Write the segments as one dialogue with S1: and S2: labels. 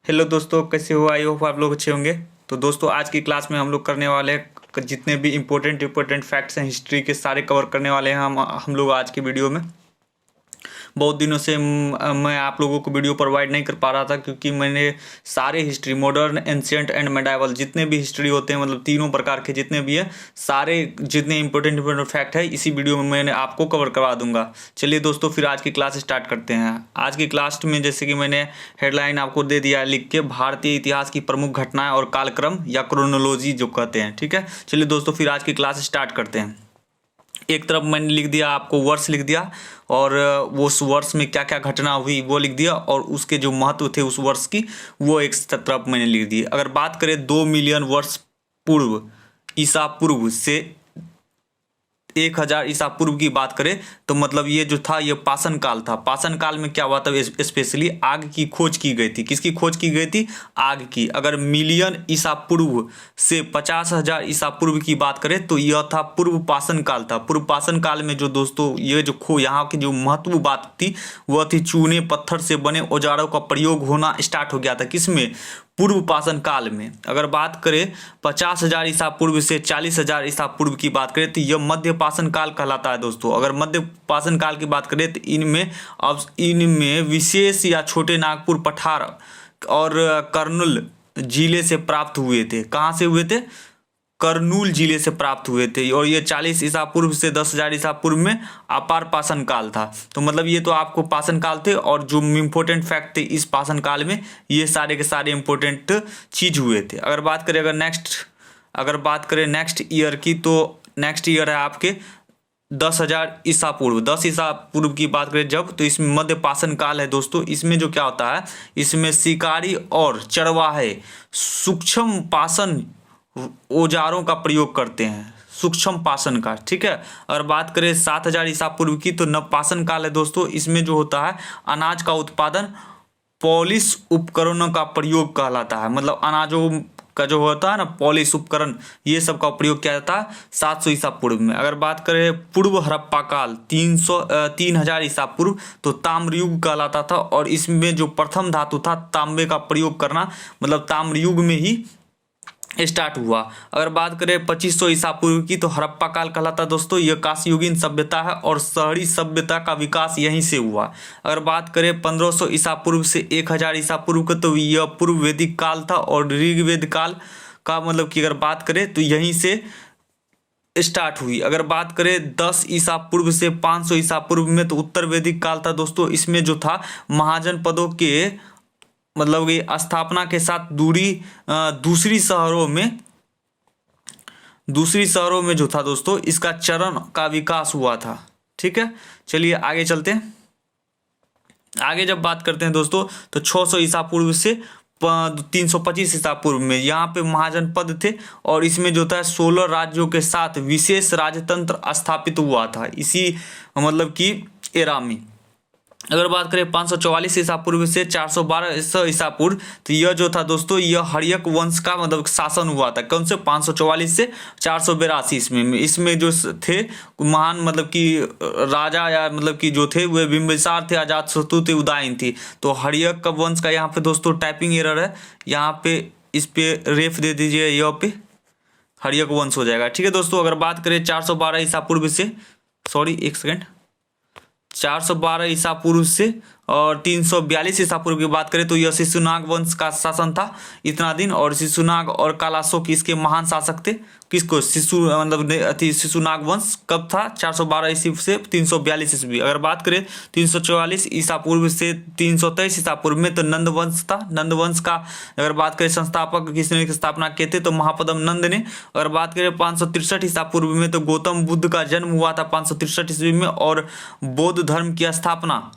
S1: Hello दोस्तों, कैसे हो? आई होप आप लोग अच्छे होंगे। तो दोस्तों, आज की क्लास में हम लोग करने वाले हैं जितने भी इम्पोर्टेंट फैक्ट्स हैं हिस्ट्री के, सारे कवर करने वाले हैं हम लोग आज की वीडियो में। बहुत दिनों से मैं आप लोगों को वीडियो प्रोवाइड नहीं कर पा रहा था, क्योंकि मैंने सारे history, modern, ancient and medieval, जितने भी हिस्ट्री होते हैं, मतलब तीनों प्रकार के जितने भी हैं, सारे जितने इंपॉर्टेंट फैक्ट है इसी वीडियो में मैंने आपको कवर करवा दूंगा। चलिए दोस्तों, फिर आज की क्लास स्टार्ट करते हैं। आज की क्लास में जैसे कि मैंने हेडलाइन आपको दे दिया है लिख के, भारतीय इतिहास की प्रमुख घटनाएं और कालक्रम या क्रोनोलॉजी जो कहते हैं। ठीक है, चलिए दोस्तों, फिर आज की क्लास स्टार्ट करते हैं। एक तरफ मैंने लिख दिया, आपको वर्ष लिख दिया, और वो उस वर्ष में क्या क्या घटना हुई वो लिख दिया, और उसके जो महत्व थे उस वर्ष की वो एक तरफ मैंने लिख दी। अगर बात करें 2 मिलियन वर्ष पूर्व, ईसा पूर्व से 1000 ईसा पूर्व की बात करें तो मतलब ये जो था ये पाषाण काल था। पाषाण काल में क्या हुआ था? स्पेशली आग की खोज की गई थी। किसकी खोज की गई थी? आग की। अगर मिलियन ईसा पूर्व से 50,000 ईसा पूर्व की बात करें तो यह था पूर्व पाषाण काल था। पूर्व पाषाण काल में जो दोस्तों ये जो यहाँ की जो महत्व बात थी वह थी चूने पत्थर से बने औजारों का प्रयोग होना स्टार्ट हो गया था। किसमें? पूर्व पाषाण काल में। अगर बात करें 50,000 ईसा पूर्व से 40,000 ईसा पूर्व की बात करें तो यह मध्य पाषाण काल कहलाता है दोस्तों। अगर मध्य पाषाण काल की बात करें तो इनमें विशेष या छोटे नागपुर पठार और कर्नूल जिले से प्राप्त हुए थे। कहाँ से हुए थे? कर्नूल जिले से प्राप्त हुए थे। और ये 40 ईसा पूर्व से 10,000 ईसा पूर्व में अपार पाषाण काल था। तो मतलब ये तो आपको पाषाण काल थे, और जो इम्पोर्टेंट फैक्ट थे इस पाषाण काल में ये सारे के सारे इम्पोर्टेंट चीज हुए थे। अगर बात करें नेक्स्ट ईयर की, तो नेक्स्ट ईयर है आपके 10,000 ईसा पूर्व। 10 ईसा पूर्व की बात करें जब, तो इसमें मध्य पाषाण काल है दोस्तों। इसमें जो क्या होता है, इसमें शिकारी और चरवाहे सूक्ष्म पाषाण औजारों का प्रयोग करते हैं, सूक्ष्म पाषाण का। ठीक है, अगर बात करें 7,000 ईसा पूर्व की तो नवपाषाण काल है दोस्तों। इसमें जो होता है अनाज का उत्पादन पॉलिश उपकरणों का प्रयोग कहलाता है। मतलब अनाजों का जो होता है ना पॉलिश उपकरण, ये सब का प्रयोग किया जाता है 700 ईसा पूर्व में। अगर बात करें पूर्व हड़प्पा काल 3,000 ईसा पूर्व, तो ताम्रयुग कहलाता था, और इसमें जो प्रथम धातु था तांबे का प्रयोग करना, मतलब ताम्रयुग में ही स्टार्ट हुआ। अगर बात करें 2500 ईसा पूर्व की तो हड़प्पा काल कहलाता है दोस्तों। यह कांस्ययुगीन सभ्यता है और शहरी सभ्यता का विकास यहीं से हुआ। अगर बात करें 1500 ईसा पूर्व से 1000 ईसा पूर्व का, तो यह पूर्व वैदिक काल था, और ऋग्वेद काल का मतलब कि अगर बात करें तो यहीं से स्टार्ट हुई। अगर बात करें 10 ईसा पूर्व से 500 ईसा पूर्व में, तो उत्तर वैदिक काल था दोस्तों। इसमें जो था महाजनपदों के मतलब कि स्थापना के साथ दूसरी शहरों में जो था दोस्तों इसका चरण का विकास हुआ था। ठीक है, चलिए आगे चलते हैं। आगे जब बात करते हैं दोस्तों तो 600 ईसा पूर्व से 325 ईसा पूर्व में यहाँ पे महाजनपद थे, और इसमें जो था 16 राज्यों के साथ विशेष राजतंत्र स्थापित हुआ था इसी मतलब कि एरा में। अगर बात करें 544 ईसा पूर्व से 412 ईसा पूर्व, तो यह जो था दोस्तों यह हर्यक वंश का मतलब शासन हुआ था। कौन से? 544 से 482 में इसमें जो थे महान मतलब कि राजा या मतलब कि जो थे वे बिंबिसार थे, अजातशत्रु थे, उदयन थी। तो हर्यक का वंश का यहाँ पे दोस्तों टाइपिंग एरर है, यहाँ पे इस पे रेफ दे दीजिए, यहाँ पे हर्यक वंश हो जाएगा। ठीक है दोस्तों, अगर बात करें 412 ईसा पूर्व से 412 ईसा पूर्व से और 342 ईसा पूर्व की बात करें तो यह शिशुनाग वंश का शासन था इतना दिन। और शिशुनाग और कालाशोक इसके महान शासक थे। किसको? शिशुनाग वंश कब था? 412 ईस्वी से 342 ईस्वी। अगर बात करें 344 ईसा पूर्व से 323 ईसा पूर्व में, तो नंद वंश था। नंद वंश का अगर बात करें संस्थापक किसने स्थापना किए थे, तो महापद्म नंद ने। अगर बात करें 563 ईसा पूर्व में, तो गौतम बुद्ध का जन्म हुआ था 563 ईस्वी में, और बौद्ध धर्म की स्थापना,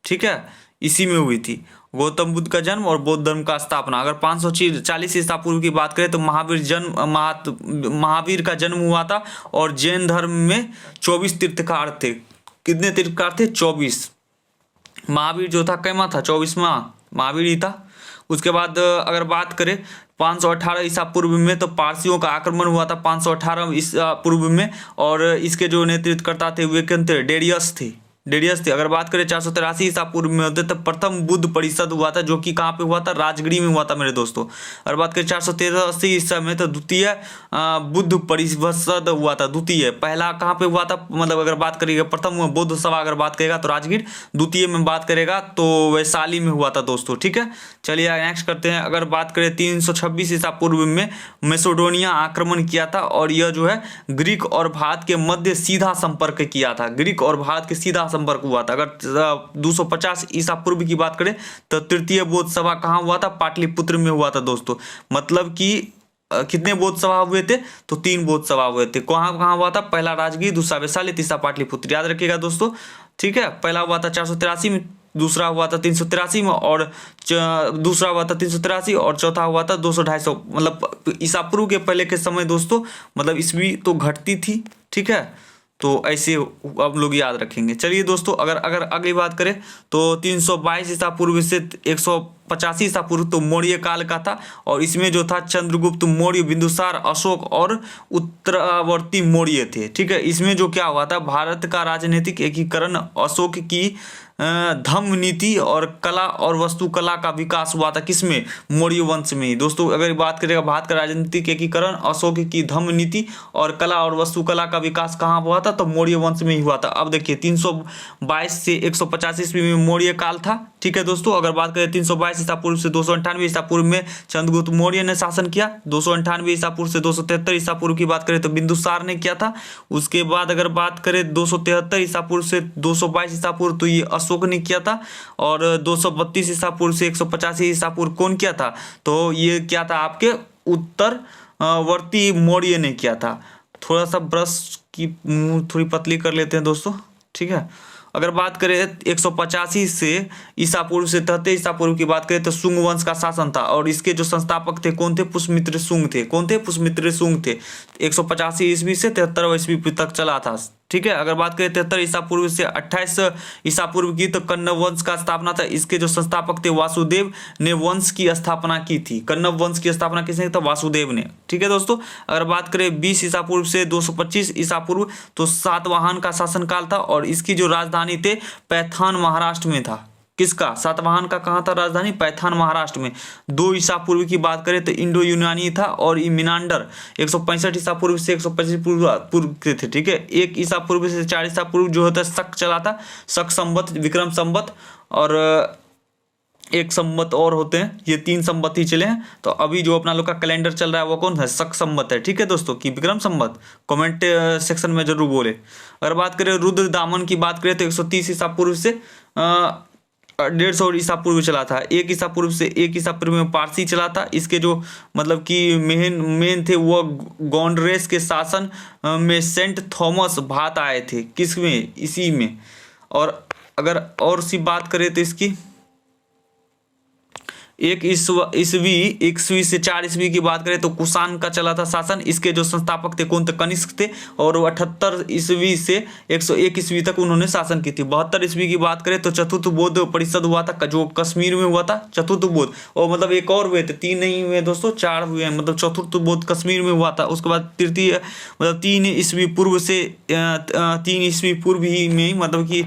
S1: ठीक है, इसी में हुई थी। गौतम बुद्ध का जन्म और बौद्ध धर्म का स्थापना। अगर 540 ईसा पूर्व की बात करें तो महावीर का जन्म हुआ था, और जैन धर्म में 24 तीर्थकार थे। कितने तीर्थकार थे? 24। महावीर जो था कैमा था? 24वां महावीर ही था। उसके बाद अगर बात करें 518 ईसा पूर्व में, तो पारसियों का आक्रमण हुआ था 518 ईसा पूर्व में, और इसके जो नेतृत्व करता थे वे कौन थे? डेरियस थे। डेरियस थे। अगर बात करें 483 ईसा पूर्व में होते तब प्रथम बुद्ध परिषद हुआ था, जो कि कहाँ पे हुआ था, राजगीर में हुआ था मेरे दोस्तों। अगर बात करें 483 ईसा में तो द्वितीय बुद्ध परिषद हुआ था, द्वितीय। पहला कहाँ पे हुआ था, मतलब अगर बात करेगा प्रथम बौद्ध सभा अगर बात करेगा तो राजगीर, द्वितीय में बात करेगा तो वैशाली में हुआ था दोस्तों, ठीक है। चलिए नेक्स्ट करते हैं। अगर बात करें 326 ईसा पूर्व में मैसेडोनिया आक्रमण किया था, और यह जो है ग्रीक और भारत के मध्य सीधा संपर्क किया था, ग्रीक और भारत के सीधा संपर्क हुआ था। अगर 250 ईसा पूर्व की बात करें तो तृतीय बौद्ध सभा कहाँ हुआ था, पाटलिपुत्र में हुआ था दोस्तों। मतलब कि कितने बौद्ध सभा हुए थे, तो 3 बौद्ध सभा हुए थे। कहाँ कहाँ हुआ था, पहला राजगीर, दूसरा वैशाली, तीसरा पाटलिपुत्र, याद रखिएगा दोस्तों, ठीक है। पहला हुआ था 483 में, दूसरा हुआ था 383 में, और दूसरा हुआ था 383, और चौथा हुआ था 200-250, मतलब ईसा पूर्व के पहले के समय दोस्तों, मतलब ईस्वी तो घटती थी, ठीक है। तो ऐसे अब लोग याद रखेंगे। चलिए दोस्तों, अगर अगली बात करें तो 322 ईसा पूर्व से 185 ईसा पूर्व तो मौर्य काल का था, और इसमें जो था चंद्रगुप्त मौर्य, बिंदुसार, अशोक और उत्तरावर्ती मौर्य थे, ठीक है। इसमें जो क्या हुआ था, भारत का राजनीतिक एकीकरण, अशोक की धम्म नीति और कला और वास्तुकला का विकास हुआ था, किसमें, मौर्य वंश में दोस्तों। अगर बात करेगा भारत का राजनीतिक एकीकरण, अशोक की धम्म नीति और कला और वास्तुकला का विकास कहाँ हुआ था, तो मौर्य वंश में ही हुआ था। अब देखिए 322 से 185 ईस्वी में मौर्य काल था, ठीक है दोस्तों। अगर बात करें 322 ईसा पूर्व से 298 ईसा पूर्व में चंद्रगुप्त मौर्य ने शासन किया, 298 ईसा पूर्व से 273 ईसा पूर्व की बात करें तो बिंदुसार ने किया था। उसके बाद अगर बात करें 273 ईसा पूर्व से 222 ईसा पूर्व तो ये अशोक ने किया था, और 232 ईसा पूर्व से 185 ईसा पूर्व कौन किया था, तो ये क्या था, आपके उत्तरवर्ती मौर्य ने किया था। थोड़ा सा ब्रश की मुंह थोड़ी पतली कर लेते हैं दोस्तों, ठीक है। अगर बात करें 185 से ईसा पूर्व से 73 ईसा पूर्व की बात करें तो शुंग वंश का शासन था, और इसके जो संस्थापक थे कौन थे, पुष्यमित्र शुंग थे। कौन थे, पुष्यमित्र शुंग थे। 185 ईस्वी से 73 ईस्वी तक चला था, ठीक है। अगर बात करें 73 ईसा पूर्व से 28 ईसा पूर्व की तो कण्व वंश का स्थापना था। इसके जो संस्थापक थे वासुदेव ने वंश की स्थापना की थी। कण्व वंश की स्थापना किसने की, तो वासुदेव ने, ठीक है दोस्तों। अगर बात करें 20 ईसा पूर्व से 225 ईसा पूर्व तो सातवाहन का शासनकाल था, और इसकी जो राजधानी थे पैठान महाराष्ट्र में था। किसका, सातवाहन का कहाँ था राजधानी, पैठान महाराष्ट्र में। 2 ईसा पूर्व की बात करें तो इंडो यूनानी था, और मिनांडर 165 ईसा पूर्व से 125 पूर्व के थे, ठीक है। 1 ईसा पूर्व से 4 ईसा पूर्व जो होता है शक चला था, शक संवत, विक्रम संवत, और एक संवत और होते हैं, ये 3 संवत ही चले हैं। तो अभी जो अपना लोग का कैलेंडर चल रहा है वो कौन है, शक संवत है, ठीक है दोस्तों, कि विक्रम संवत, कमेंट सेक्शन में जरूर बोले। अगर बात करें रुद्र दामन की बात करें तो 130 ईसा पूर्व से 150 ईसा पूर्व चला था। 1 ईसा पूर्व से 1 ईसा पूर्व में पारसी चला था। इसके जो मतलब कि मेन थे वो गोंडरेस के शासन में सेंट थॉमस भात आए थे, किसमें, इसी में। और अगर और सी बात करें तो इसकी 1 ईस्वी से 4 ईस्वी की बात करें तो कुषाण का चला था शासन। इसके जो संस्थापक थे कौन थे, कनिष्क थे, और 78 ईस्वी से 101 ईस्वी तक उन्होंने शासन की थी। 72 ईस्वी की बात करें तो चतुर्थ बौद्ध परिषद हुआ था, जो कश्मीर में हुआ था, चतुर्थ बौद्ध। और मतलब एक और हुए थे, 3 नहीं हुए दोस्तों, 4 हुए हैं, मतलब चतुर्थ बौद्ध कश्मीर में हुआ था। उसके बाद तृतीय मतलब 3 ईस्वी पूर्व से 3 ईस्वी पूर्व ही में मतलब कि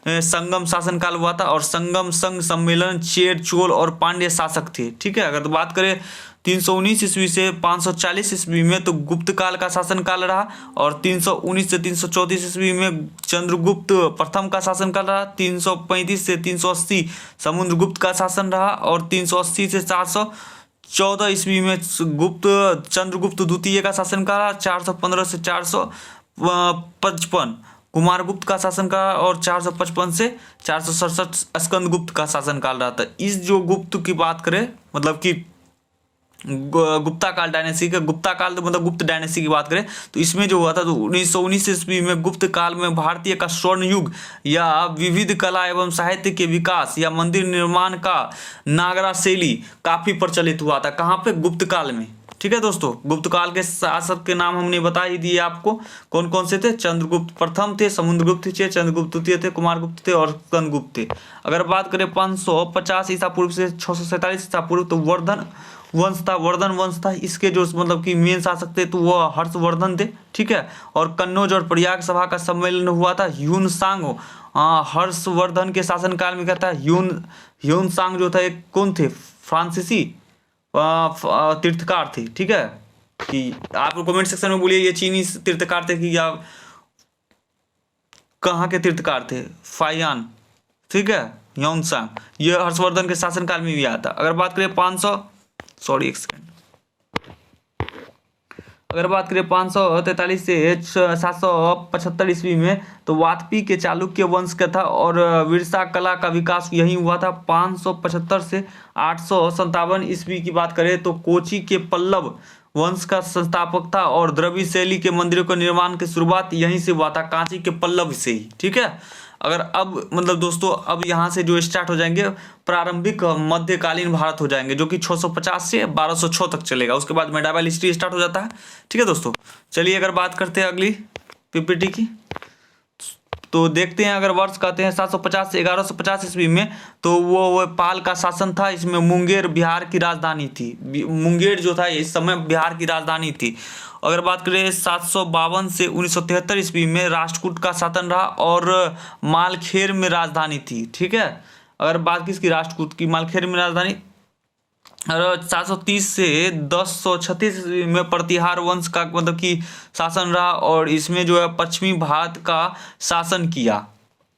S1: संगम शासन काल हुआ था, और संगम संघ सम्मेलन चेर चोल और पांड्य शासक थे, ठीक है। अगर बात करें 319 ईस्वी से 540 ईस्वी में तो गुप्त काल का शासन काल रहा, और 319 से 334 ईस्वी में चंद्रगुप्त प्रथम का शासन काल रहा। 335 से 380 समुद्रगुप्त का शासन रहा, और 380 से 414 ईस्वी में चंद्रगुप्त द्वितीय का शासन काल रहा। 415 से 455 कुमारगुप्त का शासनकाल, और 455 से 467 स्कंदगुप्त का शासनकाल रहा था। इस जो गुप्त की बात करें मतलब कि गुप्ता काल डायनेस्टी का, गुप्ता काल तो मतलब गुप्त डायनेस्टी की बात करें तो इसमें जो हुआ था तो 1919 ईस्वी में गुप्त काल में भारतीय का स्वर्ण युग या विविध कला एवं साहित्य के विकास या मंदिर निर्माण का नागरा शैली काफी प्रचलित हुआ था। कहाँ पे, गुप्त काल में, ठीक है दोस्तों। गुप्त काल के शासक के नाम हमने बता ही दिए आपको, कौन कौन से थे। चंद्रगुप्त प्रथम थे, समुद्रगुप्त थे, चंद्रगुप्त द्वितीय थे, कुमारगुप्त थे और स्कंदगुप्त थे। अगर बात करें 550 ईसा पूर्व से 647 ईसा पूर्व, तो वर्धन वंश था, वर्धन वंश था। इसके जो मतलब कि मेन शासक थे तो वो हर्षवर्धन थे, ठीक है। और कन्नौज और प्रयाग सभा का सम्मेलन हुआ था ह्यून सांग, हर्षवर्धन के शासनकाल में क्या था, ह्यून सांग जो था एक कौन थे, फ्रांसीसी तीर्थकार थे, ठीक है। कि आप कमेंट सेक्शन में बोलिए ये चीनी तीर्थकार थे कि या कहाँ के तीर्थकार थे, फायान, ठीक है, ह्योंगसांग। ये हर्षवर्धन के शासनकाल में भी आया था। अगर बात करें 543 से 775 ईस्वी में, तो वाजपेयी के चालुक्य वंश का था और विरसा कला का विकास यही हुआ था। 575 से 857 ईस्वी की बात करें तो कोची के पल्लव वंश का संस्थापक था और द्रविड़ शैली के मंदिरों का निर्माण की शुरुआत यहीं से हुआ था, कांची के पल्लव से ही, ठीक है। अगर अब मतलब दोस्तों अब यहाँ से जो स्टार्ट हो जाएंगे प्रारंभिक मध्यकालीन भारत हो जाएंगे, जो कि 650 से 1206 तक चलेगा। उसके बाद मेडावल हिस्ट्री स्टार्ट हो जाता है, ठीक है दोस्तों। चलिए अगर बात करते हैं अगली पीपीटी की, तो देखते हैं। अगर वर्ष कहते हैं 750 से 1150 ईस्वी में, तो वो पाल का शासन था। इसमें मुंगेर बिहार की राजधानी थी, मुंगेर जो था इस समय बिहार की राजधानी थी। अगर बात करें 752 से 1973 ईस्वी में राष्ट्रकूट का शासन रहा और मालखेर में राजधानी थी, ठीक है। अगर बात किसकी, राष्ट्रकूट की, मालखेर में राजधानी। और 730 से 1036 में प्रतिहार वंश का मतलब कि शासन रहा और इसमें जो है पश्चिमी भारत का शासन किया,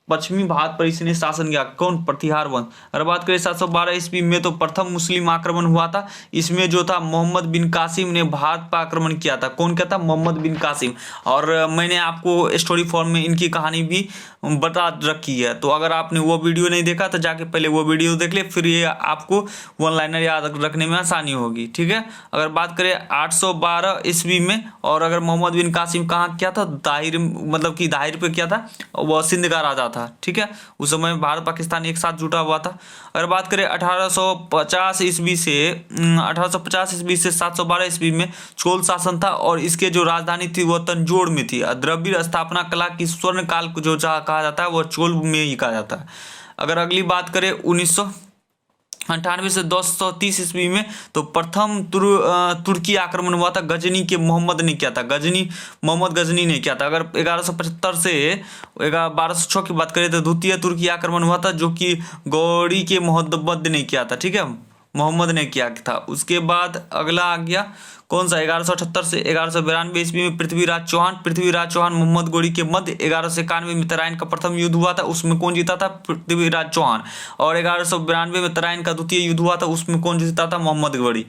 S1: पश्चिमी भारत पर इसने शासन किया, कौन, प्रतिहार वंश। अगर बात करें 712 ईस्वी में, तो प्रथम मुस्लिम आक्रमण हुआ था। इसमें जो था मोहम्मद बिन कासिम ने भारत पर आक्रमण किया था। कौन क्या था, मोहम्मद बिन कासिम। और मैंने आपको स्टोरी फॉर्म में इनकी कहानी भी बता रखी है, तो अगर आपने वो वीडियो नहीं देखा तो जाके पहले वो वीडियो देख ले, फिर ये आपको वन लाइनर याद रखने में आसानी होगी, ठीक है। अगर बात करें 812 ईस्वी में, और अगर मोहम्मद बिन कासिम कहाँ क्या था, दाहिर मतलब कि दाहिर पे क्या था, वो सिंध का राजा था, ठीक है। उस समय भारत पाकिस्तान एक साथ जुटा हुआ था। अगर बात करें 1850 ईस्वी से 712 ईस्वी में चोल शासन था और इसके जो राजधानी थी वो तंजौर में थी। द्रविड़ स्थापना कला की स्वर्ण काल को जो कहा जाता है वो चोल में ही कहा जाता है। अगर अगली बात करें 1998 से 230 ईस्वी में, तो प्रथम तुर्की आक्रमण हुआ था, गजनी के मोहम्मद ने किया था, मोहम्मद गजनी ने किया था। अगर 1175 से 1206 की बात करें तो द्वितीय तुर्की आक्रमण हुआ था, जो कि गौरी के मोहम्मद ने किया था, ठीक है, मोहम्मद ने किया था। उसके बाद अगला आ गया कौन सा, 1178 से 1192 ईस्वी में पृथ्वीराज चौहान मोहम्मद गौरी के मध्य 1191 में तराइन का प्रथम युद्ध हुआ था, उसमें कौन जीता था, पृथ्वीराज चौहान। और 1192 में तराइन का द्वितीय युद्ध हुआ था, उसमें कौन जीता था, मोहम्मद गौरी।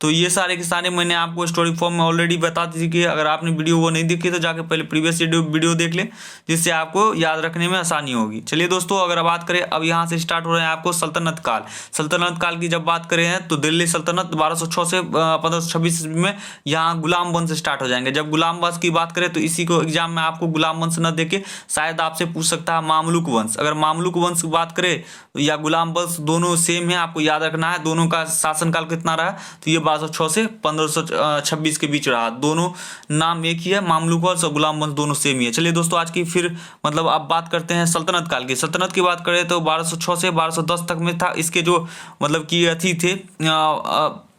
S1: तो ये सारे के सारे मैंने आपको स्टोरी फॉर्म में ऑलरेडी बता दी कि अगर आपने वीडियो वो नहीं देखी तो जाके पहले प्रीवियस वीडियो देख ले, जिससे आपको याद रखने में आसानी होगी। चलिए दोस्तों अगर बात करें अब यहाँ से स्टार्ट हो रहे हैं आपको सल्तनत काल की जब बात करें हैं तो दिल्ली सल्तनत 1206 से 1526 में यहाँ गुलाम वंश स्टार्ट हो जाएंगे। जब गुलाम वंश की बात करें तो इसी को एग्जाम में आपको गुलाम वंश न देके शायद आपसे पूछ सकता है मामलुक वंश। अगर मामलुक वंश की बात करें या गुलाम वंश दोनों सेम है, आपको याद रखना है। दोनों का शासनकाल कितना रहा, तो ये 1206 से 1526 के बीच रहा। दोनों नाम एक ही है, मामलुक वंश और गुलाम वंश दोनों सेम ही है। चलिए दोस्तों आज की फिर मतलब अब बात करते हैं सल्तनत काल की। सल्तनत की बात करें तो 1206 से 1210 तक में था। इसके जो मतलब कि अथी थे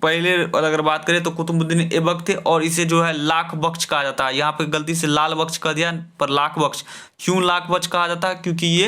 S1: पहले अगर बात करें तो कुतुबुद्दीन ऐबक थे और इसे जो है लाख बख्श कहा जाता है। यहाँ पे गलती से लाल बख्श कह दिया पर लाख बख्श। क्यों लाख बख्श कहा जाता है, क्योंकि ये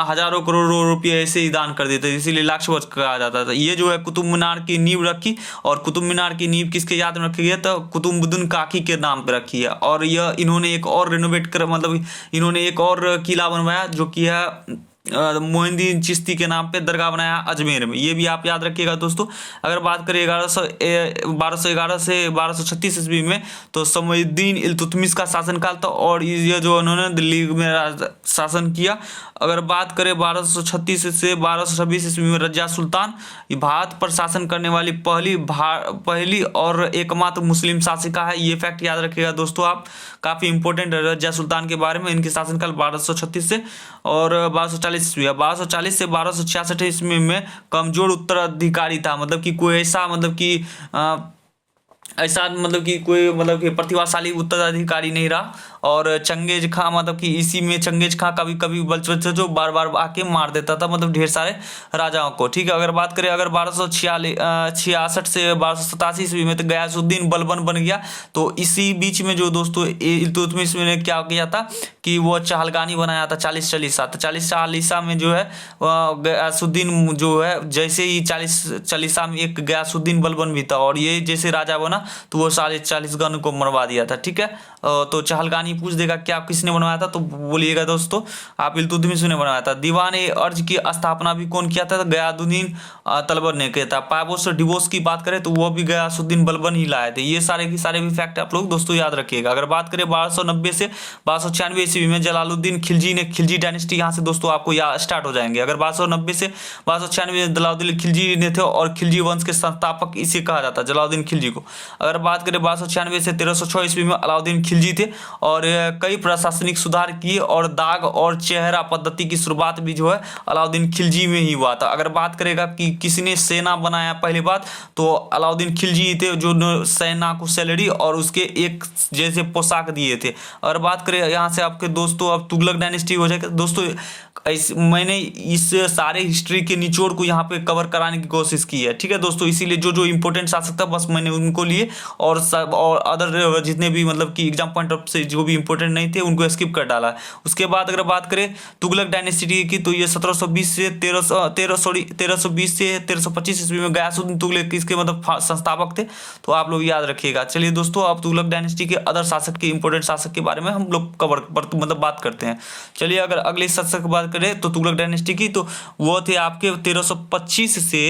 S1: हजारों करोड़ों रुपये ऐसे ही दान कर देते, इसीलिए लाख बख्श कहा जाता था। ये जो है कुतुब मीनार की नींव रखी और कुतुब मीनार की नींव किसके याद में रखी गई है, तो कुतुबुद्दीन काकी के नाम पे रखी है। और यह इन्होंने एक और रिनोवेट कर मतलब इन्होंने एक और किला बनवाया जो कि है मोइनुद्दीन चिश्ती के नाम पे दरगाह बनाया अजमेर में। ये भी आप याद रखिएगा दोस्तों। अगर बात करें 1211 से 1236 ईस्वी में तो समउद्दीन इल्तुतमिश का शासनकाल था और ये जो उन्होंने दिल्ली में शासन किया। अगर बात करें 1236 से 1226 ईस्वी में रजिया सुल्तान भारत पर शासन करने वाली पहली और एकमात्र मुस्लिम शासिका है। ये फैक्ट याद रखिएगा दोस्तों आप, काफ़ी इंपॉर्टेंट है रजिया सुल्तान के बारे में। इनके शासनकाल 1236 से और 1240 ईस्वी 1240 से 1266 ईस्वी में कमजोर उत्तराधिकारी था, मतलब कि कोई ऐसा मतलब कि ऐसा मतलब कि कोई मतलब कि प्रतिभाशाली उत्तराधिकारी नहीं रहा। और चंगेज खां मतलब कि इसी में चंगेज खां कभी कभी बलच जो बार बार आके मार देता था मतलब ढेर सारे राजाओं को। ठीक है, अगर बात करें अगर 1266 से 1287 ईस्वी में तो गयासुद्दीन बलबन बन गया। तो इसी बीच में जो दोस्तों इल्तुतमिश ने क्या किया था कि वो चहलगानी बनाया था 40 चालीसा। तो 40 चालीसा में जो है गयासुद्दीन जो है जैसे ही 40 चालीसा में एक गयासुद्दीन बलबन भी था और ये जैसे राजा बना तो वो 40 गन को मरवा दिया था। ठीक है, तो चहलगानी पूछ देगा क्या किसने बनवाया था तो बोलिएगा दोस्तों आप इल्तुतमिश ने बनवाया था। दीवान ए अर्ज की स्थापना भी कौन किया था? गयासुद्दीन तलबर ने किया था। पाइबोस और डिवोर्स की बात करें तो वो भी गयासुद्दीन बलबन ही लाए थे। ये सारे के सारे भी फैक्ट आप लोग दोस्तों याद रखिएगा। अगर बात करें 1290 से 1296 ईस्वी में जलालुद्दीन खिलजी ने खिलजी डायनेस्टी यहाँ से दोस्तों आपको यहाँ स्टार्ट हो जाएंगे। अगर 1290 से 1296 में जलालुद्दीन खिलजी ने थे और खिलजी वंश के संस्थापक इसे कहा जाता है जलालुद्दीन खिलजी को। अगर बात करें 1296 से 1306 ईस्वी में अलाउद्दीन खिलजी थे और कई प्रशासनिक सुधार किए और दाग और चेहरा पद्धति की शुरुआत भी जो है अलाउद्दीन खिलजी में ही हुआ था। अगर बात करेगा कि किसने सेना बनाया पहली बात तो अलाउद्दीन खिलजी थे जो सेना को सैलरी और उसके एक जैसे पोशाक दिए थे। अगर बात करें यहाँ से आपके दोस्तों अब तुगलक डायनेस्टी हो जाएगा दोस्तों। मैंने इस सारे हिस्ट्री के निचोड़ को यहाँ पे कवर कराने की कोशिश की है। ठीक है दोस्तों, इसीलिए जो जो इंपॉर्टेंट आ सकता है बस मैंने उनको लिए और सब और अदर जितने भी मतलब कि एग्जाम पॉइंट ऑफ से जो भी इंपॉर्टेंट नहीं थे उनको स्किप कर डाला। उसके बाद अगर बात करें तुगलक डायनेस्टी की तो ये 1720 से 1320 से 1325 ईस्वी में गयासुद्दीन तुगलक इसके मतलब संस्थापक थे। तो आप लोग याद रखिएगा। चलिए दोस्तों अब तुगलक डायनेस्टी के अदर शासक के इंपॉर्टेंट शासक के बारे में हम लोग कवर मतलब बात करते हैं। चलिए अगर अगले शासक की बात करें तो तुगलक डायनेस्टी की तो वो थे आपके 1325 से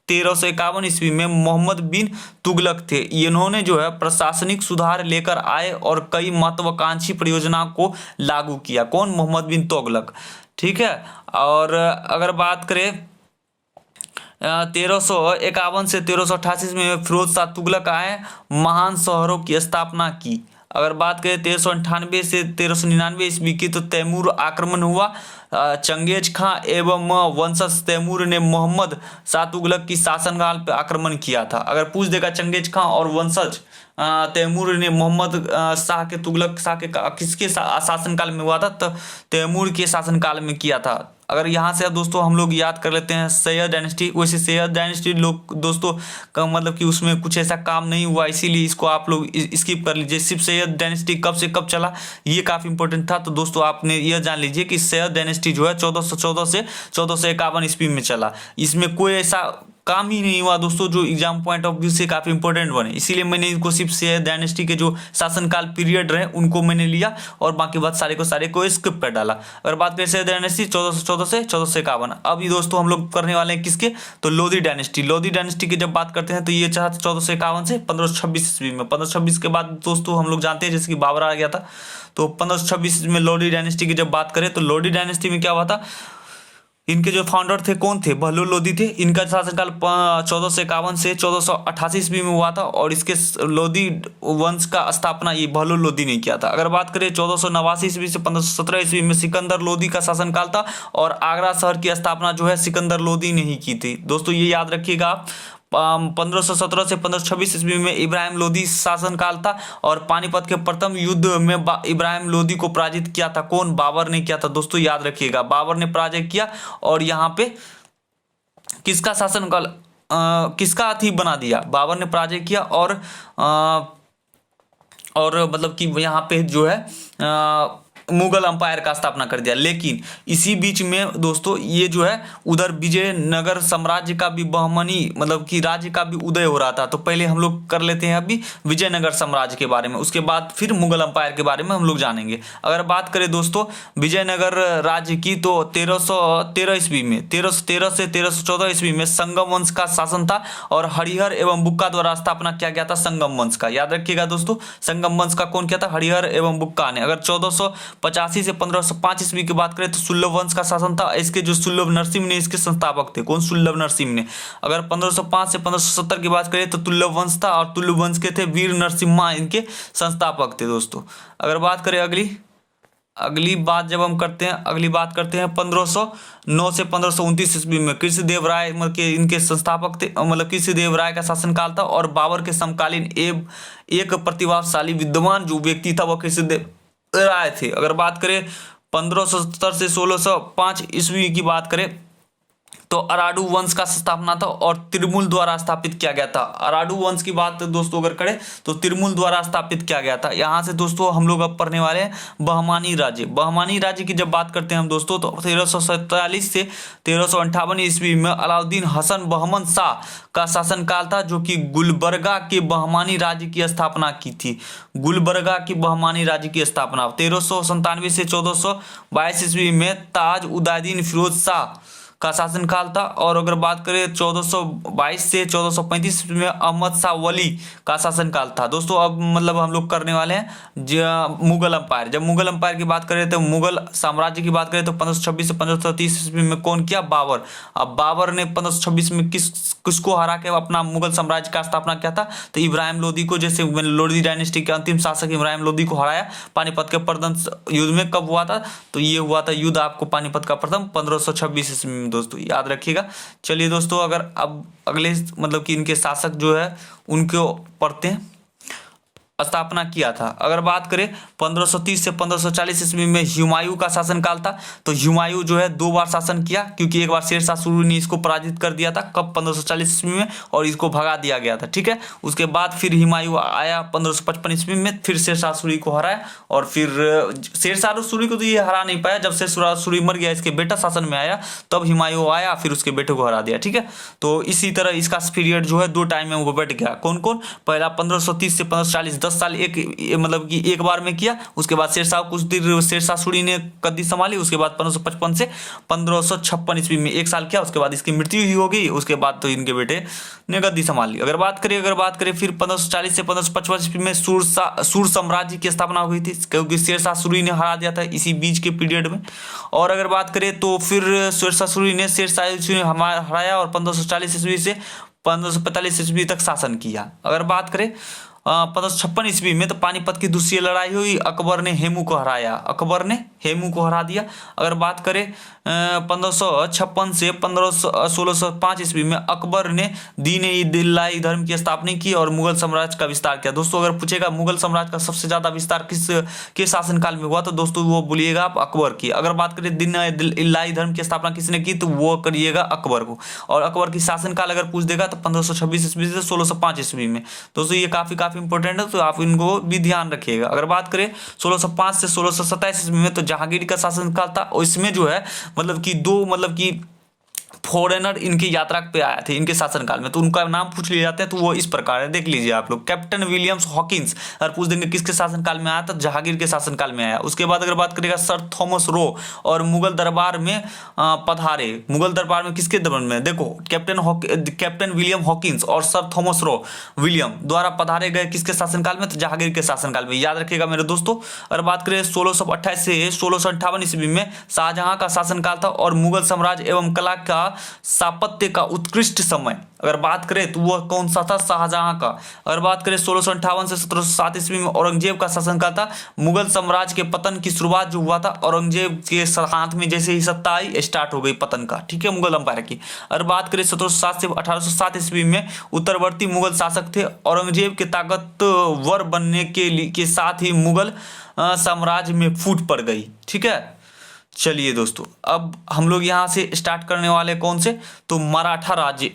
S1: 1351 ईस्वी में मोहम्मद बिन तुगलक थे। इन्होंने जो है प्रशासनिक सुधार लेकर आए और कई महत्वाकांक्षी परियोजना को लागू किया। कौन? मोहम्मद बिन तुगलक। ठीक है, और अगर बात करें 1351 से 1388 में फिरोज शाह तुगलक आए महान शहरों की स्थापना की। अगर बात करें 1398 से 1399 ईस्वी की तो तैमूर आक्रमण हुआ। चंगेज खां एवं वंशज तैमूर ने मोहम्मद शाह तुगलक की शासनकाल पर आक्रमण किया था। अगर पूछ देगा चंगेज खां और वंशज तैमूर ने मोहम्मद शाह के तुगलक शाह के किसके शासनकाल में हुआ था? तो तैमूर के शासनकाल में किया था। अगर यहाँ से दोस्तों हम लोग याद कर लेते हैं सैयद डायनेस्टी। वैसे सैयद डायनेस्टी लोग दोस्तों का मतलब कि उसमें कुछ ऐसा काम नहीं हुआ इसीलिए इसको आप लोग स्किप कर लीजिए। सिर्फ सैयद डायनेस्टी कब से कब चला ये काफ़ी इंपॉर्टेंट था। तो दोस्तों आपने यह जान लीजिए कि सैयद डायनेस्टी जो है 1414 से 1451 ईस्वी में चला। इसमें कोई ऐसा काम ही नहीं हुआ दोस्तों जो एग्जाम पॉइंट ऑफ व्यू से काफ़ी इंपॉर्टेंट बने। इसीलिए मैंने इनको सिर्फ सैयद डायनेस्टी के जो शासनकाल पीरियड रहे उनको मैंने लिया और बाकी बात सारे को स्किप कर डाला। अगर बात करें सैयद डायनेस्टी 1414 से 1451। अभी दोस्तों हम लोग करने वाले हैं किसके? तो लोधी डायनेस्टी। लोधी डायनेस्टी की जब बात करते हैं तो ये चाह 1451 से 1526 ईस्वी में। 1526 के बाद दोस्तों हम लोग जानते हैं जैसे कि बाबर आ गया था। तो 1526 में लोधी डायनेस्टी की जब बात करें तो लोधी डायनेस्टी में क्या हुआ था? इनके जो फाउंडर थे कौन थे? बहलोल लोधी थे। इनका शासनकाल 1451 से 1488 ईस्वी में हुआ था और इसके लोधी वंश का स्थापना ये बहलोल लोधी ने किया था। अगर बात करें 1489 ईस्वी से 1517 ईस्वी में सिकंदर लोधी का शासनकाल था और आगरा शहर की स्थापना जो है सिकंदर लोधी ने ही की थी। दोस्तों ये याद रखिएगा आप। 1517 से 1526 ईस्वी में इब्राहिम लोधी शासनकाल था और पानीपत के प्रथम युद्ध में इब्राहिम लोधी को पराजित किया था। कौन? बाबर ने किया था। दोस्तों याद रखिएगा बाबर ने पराजय किया और यहाँ पे किसका शासनकाल किसका अथी बना दिया? बाबर ने पराजय किया और मतलब कि यहाँ पे जो है मुगल अंपायर का स्थापना कर दिया। लेकिन इसी बीच में दोस्तों ये जो है उधर विजयनगर साम्राज्य का भी बहमनी मतलब कि राज्य का भी उदय हो रहा था। तो पहले हम लोग कर लेते हैं अभी विजयनगर साम्राज्य के बारे में, उसके बाद फिर मुगल अंपायर के बारे में हम लोग जानेंगे। अगर बात करें दोस्तों विजयनगर राज्य की तो 1313 ईस्वी में 1313 से 1314 ईस्वी में संगम वंश का शासन था और हरिहर एवं बुक्का द्वारा स्थापना किया गया था संगम वंश का। याद रखिएगा दोस्तों संगम वंश का कौन किया था? हरिहर एवं बुक्का ने। अगर 1485 से 1505 ईस्वी की बात करें तो सुल्लभ वंश का शासन था। इसके जो सुल्लभ नरसिंह ने इसके संस्थापक थे। कौन? सुल्लभ नरसिंह ने। अगर 1505 से 1570 की बात करें तो तुल्लभ वंश था और तुल्लभ वंश के थे वीर नरसिम्हा इनके संस्थापक थे दोस्तों। अगर बात करें अगली अगली बात जब हम करते हैं, अगली बात करते हैं 1509 से 1529 ईस्वी में कृष्णदेव राय मतलब के इनके संस्थापक थे, मतलब कृष्णदेव राय का शासनकाल था। और बाबर के समकालीन एक प्रतिभाशाली विद्वान जो व्यक्ति था वह कृष्णदेव राय थे। अगर बात करें 1570 से 1605 ईस्वी की बात करें तो अराडू वंश का स्थापना था और तिरमुल द्वारा स्थापित किया गया था। अराडू वंश की बात दोस्तों अगर करें तो तिरमुल द्वारा स्थापित किया गया था। यहाँ से दोस्तों हम लोग अब पढ़ने वाले हैं बहमानी राज्य। बहमानी राज्य की जब बात करते हैं हम दोस्तों तो 1347 से 1358 ईस्वी में अलाउद्दीन हसन बहमन शाह का शासनकाल था, जो कि गुलबर्गा के बहमानी राज्य की स्थापना की थी। गुलबर्गा की बहमानी राज्य की स्थापना 1397 से 1422 ईस्वी में ताज उदयदीन फिरोज शाह का शासनकाल था। और अगर बात करें 1422 से 1435 में अहमद शाह वली का शासनकाल था। दोस्तों अब मतलब हम लोग करने वाले हैं मुगल अंपायर। जब मुगल अंपायर की बात करें तो मुगल साम्राज्य की बात करें तो 1526 से 1530 ईस्वी में कौन किया? बाबर। अब बाबर ने 1526 में किसको हरा के अपना मुगल साम्राज्य का स्थापना किया था? तो इब्राहिम लोदी को। जैसे लोदी डायनेस्टी के अंतिम शासक इब्राहिम लोदी को हराया पानीपत के प्रथम युद्ध में। कब हुआ था? तो ये हुआ था युद्ध आपको पानीपत का प्रथम 1526 ईस्वी में, दोस्तों याद रखिएगा। चलिए दोस्तों अगर अब अगले मतलब कि इनके शासक जो है उनको पढ़ते हैं। स्थापना किया था। अगर बात करें 1530 से 1540 ईस्वी में हुमायूं का शासनकाल था। तो हुमायूं जो है 2 बार शासन किया, क्योंकि एक बार शेरशाह सूरी ने इसको पराजित कर दिया था। कब? 1540 ईस्वी में, और इसको भगा दिया गया था। ठीक है, उसके बाद फिर हुमायूं आया 1555 ईस्वी में, फिर शेरशाह सूरी को हराया। और फिर शेरशाह सूरी को तो ये हरा नहीं पाया। जब शेरशाह सूरी मर गया, इसके बेटा शासन में आया, तब हुमायूं आया, फिर उसके बेटे को हरा दिया। ठीक है, तो इसी तरह इसका पीरियड जो है 2 टाइम में वो बैठ गया। कौन कौन? पहला 1530 से 1540 10 साल एक मतलब कि एक बार में किया। उसके बाद शेरशाह कुछ देर शेरशाह सूरी ने गद्दी संभाली। उसके बाद 1555 से 1556 ईस्वी में 1 साल किया। उसके बाद इसकी मृत्यु ही हो गई। उसके बाद तो इनके बेटे ने गद्दी संभाली। अगर बात करें फिर 1540 से 1555 ईस्वी में सूर साम्राज्य की स्थापना हुई थी, क्योंकि शेरशाह सूरी ने हरा दिया था इसी बीच के पीरियड में। और अगर बात करें तो फिर शेरशाह सूरी ने हराया और 1540 ईस्वी से 1545 ईस्वी तक शासन किया। अगर बात करें 1556 ईस्वी में तो पानीपत की दूसरी लड़ाई हुई। अकबर ने हेमू को हराया, अकबर ने हेमू को हरा दिया। अगर बात करें 1556 से 1605 ईस्वी में अकबर ने दीन-ए-इलाही धर्म की स्थापना की और मुगल साम्राज्य का विस्तार किया। दोस्तों अगर पूछेगा मुगल साम्राज्य का सबसे ज्यादा विस्तार किस शासनकाल में हुआ, तो दोस्तों वो बोलिएगा आप अकबर की। अगर बात करें दीन-ए-इलाही धर्म की स्थापना किसने की, तो वो करिएगा अकबर को। और अकबर की शासनकाल अगर पूछ देगा तो 1526 ईस्वी से 1605 ईस्वी में। दोस्तों ये काफी इंपॉर्टेंट है, तो आप इनको भी ध्यान रखिएगा। अगर बात करें 1605 से 1627 ईस्वी में तो जहांगीर का शासनकाल था। और इसमें जो है मतलब कि 2 मतलब कि फॉरेनर इनकी यात्रा पे आए थे इनके शासनकाल में, तो उनका नाम पूछ लिए जाते हैं। तो वो इस प्रकार है, देख लीजिए आप लोग। कैप्टन विलियम्स हॉकिंस, अगर पूछ देंगे किसके शासनकाल में आया, तो जहांगीर के शासनकाल में आया। उसके बाद अगर बात करेगा सर थॉमस रो और मुगल दरबार में पधारे। मुगल दरबार में किसके दरबार में? देखो कैप्टन विलियम हॉकिंस और सर थॉमस रो विलियम द्वारा पधारे गए किसके शासनकाल में? तो जहांगीर के शासनकाल में। याद रखिएगा मेरे दोस्तों। अगर बात करें 1628 से 1658 ईस्वी में शाहजहां का शासनकाल था और मुगल साम्राज्य एवं कला का स्थापत्य का उत्कृष्ट समय। अगर बात करें तो वह कौन सा था? शाहजहां का। अगर बात करें 1658 से 1707 ईस्वी में औरंगजेब का शासनकाल था। मुगल साम्राज्य के पतन की शुरुआत जो हुआ था औरंगजेब के हाथ में जैसे ही सत्ता आई, स्टार्ट हो गई पतन का। ठीक है, मुगल अंपायर की। अगर बात करें 1707 से 1807 ईस्वी में उत्तरवर्ती मुगल शासक थे। औरंगजेब के ताकतवर बनने के साथ ही मुगल साम्राज्य में फूट पड़ गई। ठीक है, चलिए दोस्तों अब हम लोग यहाँ से स्टार्ट करने वाले कौन से? तो मराठा राज्य